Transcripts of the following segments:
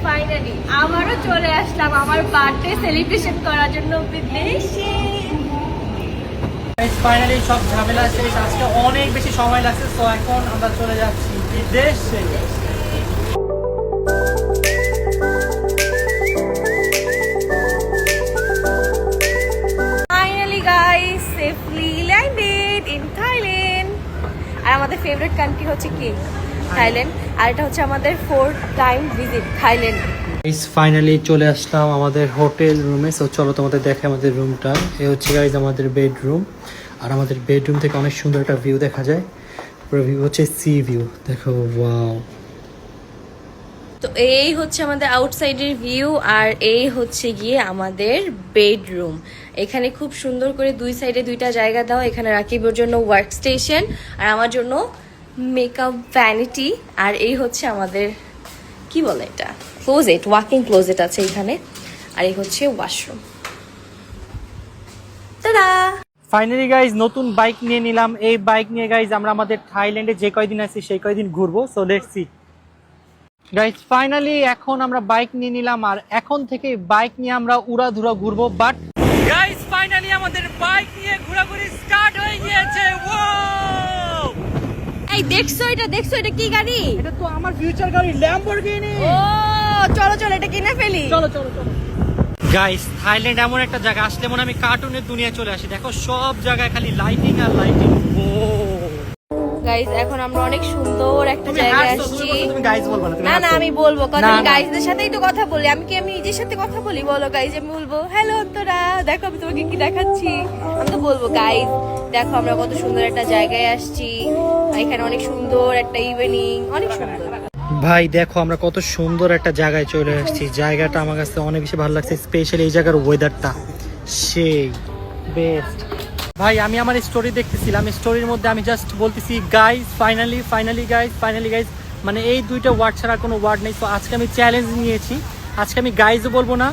Finally আবারও চলে আসলাম আমার বার্থডে সেলিব্রেশন করার জন্য বিদেশে। ফাইনালি সব ঝামেলা শেষ, আজকে অনেক বেশি সময় লাগছে, তো এখন আমরা চলে যাচ্ছি বিদেশে। Finally guys safely landed in Thailand. আর আমাদের ফেভারিট কান্ট্রি হচ্ছে কি? থাইল্যান্ড। আর এটা হচ্ছে আমাদের 4th time visit Thailand. Finally চলে আসলাম আমাদের হোটেল রুমে। সো চলো তোমাদের দেখে আমাদের রুমটা। এই হচ্ছে গাইজ আমাদের বেডরুম। আর আমাদের বেডরুম থেকে অনেক সুন্দর একটা ভিউ দেখা যায়। পুরো ভিউ হচ্ছে সি ভিউ, দেখো ওয়াও। তো এই হচ্ছে আমাদের আউটসাইডের ভিউ, আর এই হচ্ছে গিয়ে আমাদের বেডরুম। এখানে খুব সুন্দর করে দুই সাইডে দুইটা জায়গা দাও। এখানে রাকিবের জন্য ওয়ার্ক স্টেশন আর আমার জন্য মেকআপ ভ্যানিটি। আর এই হচ্ছে আমাদের কি বলে এটা, ক্লোজেট, ওয়াকিং ক্লোজেট আছে এখানে। আর এই হচ্ছে ওয়াশরুম। টাডা! ফাইনালি গাইজ নতুন বাইক নিয়ে নিলাম। এই বাইক নিয়ে গাইজ আমরা আমাদের থাইল্যান্ডে যে কয়দিন আছি সেই কয়দিন ঘুরবো। So let's see guys. Finally এখন আমরা বাইক নিয়ে নিলাম, আর এখন থেকে বাইক নিয়ে আমরা উড়াধুরা ঘুরবো। বাট গাইজ ফাইনালি আমাদের বাইক নিয়ে ঘোরাঘুরি স্টার্ট হয়ে গিয়েছে। এই দেখছো এটা কি গাড়ি? এটা তো আমার ফিউচার গাড়ি, ল্যাম্বরগিনি। ও চলো চলো এটা কিনে ফেলি। চলো চলো চলো গাইস, থাইল্যান্ড এমন একটা জায়গা, আসলে মনে আমি কার্টুনের দুনিয়া চলে আসি। দেখো সব জায়গায় খালি লাইটিং আর লাইটিং। ও গাইস এখন আমরা অনেক সুন্দর একটা জায়গায় আসছি। তুমি গাইস বলবা না? না না আমি বলবো, কারণ না, আমি না। গাইসদের সাথেই তো কথা বলি। আমি নিজের সাথে কথা বলি? বলো গাইস, আমি বলবো হ্যালো অন্তরা, দেখো আমি তোমাকে কি দেখাচ্ছি। আমি তো বলবো গাইস দেখো আমরা কত সুন্দর একটা জায়গায় আসছি। এখানে অনেক সুন্দর একটা ইভিনিং, অনেক সুন্দর। ভাই দেখো আমরা কত সুন্দর একটা জায়গায় চলে আসছি। জায়গাটা আমার কাছে অনেক বেশি ভালো লাগছে, স্পেশালি এই জায়গার ওয়েদারটা সেই বেস্ট। ভাই আমি আমার স্টোরি দেখতেছিলাম, স্টোরির মধ্যে আমি জাস্ট বলতেছি guys finally finally guys finally guys, মানে এই দুইটা ওয়ার্ড ছাড়া কোনো ওয়ার্ড নেই। তো আজকে আমি চ্যালেঞ্জ নিয়েছি, আজকে আমি গাইজও বলবো না,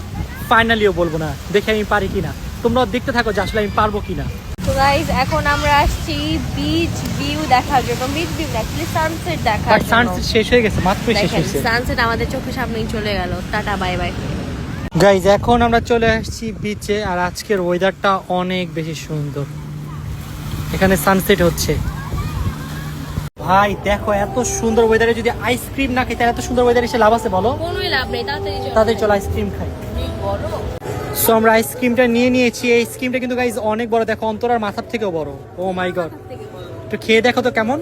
ফাইনালিও বলবো না। দেখে আমি পারি কিনা, তোমরাও দেখতে থাকো যে আসলে আমি পারবো কিনা। তো গাইস এখন আমরা আসছি বিচ ভিউ দেখার জন্য। বিচ ভিউ না, অ্যাকচুয়ালি সানসেট দেখার বাট জন্য। সানসেট শেষ হয়ে গেছে, মাত্রই শেষ হয়েছে। সানসেট আমাদের চোখের সামনেই চলে গেল। Tata bye bye. গাইজ এখন আমরা চলে আসছি বিচে, আর আজকের ওয়েদারটা অনেক বেশি সুন্দর। এখানে সানসেট হচ্ছে। ভাই দেখো এত সুন্দর ওয়েদারে যদি আইসক্রিম না খাই, তাহলে এত সুন্দর ওয়েদারে এসে লাভ আছে বলো? কোনোই লাভ নেই, তাড়াতাড়ি চলো আইসক্রিম খাই। বড় সো আমরা আইসক্রিমটা নিয়ে নিয়েছি। এই আইসক্রিমটা কিন্তু গাইজ অনেক বড়, দেখো অন্তরার মাথার থেকেও বড়। ও মাই গড, একটু খেয়ে দেখো তো কেমন।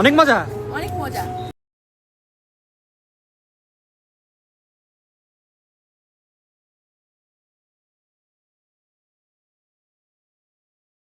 অনেক মজা। অনেক মজা।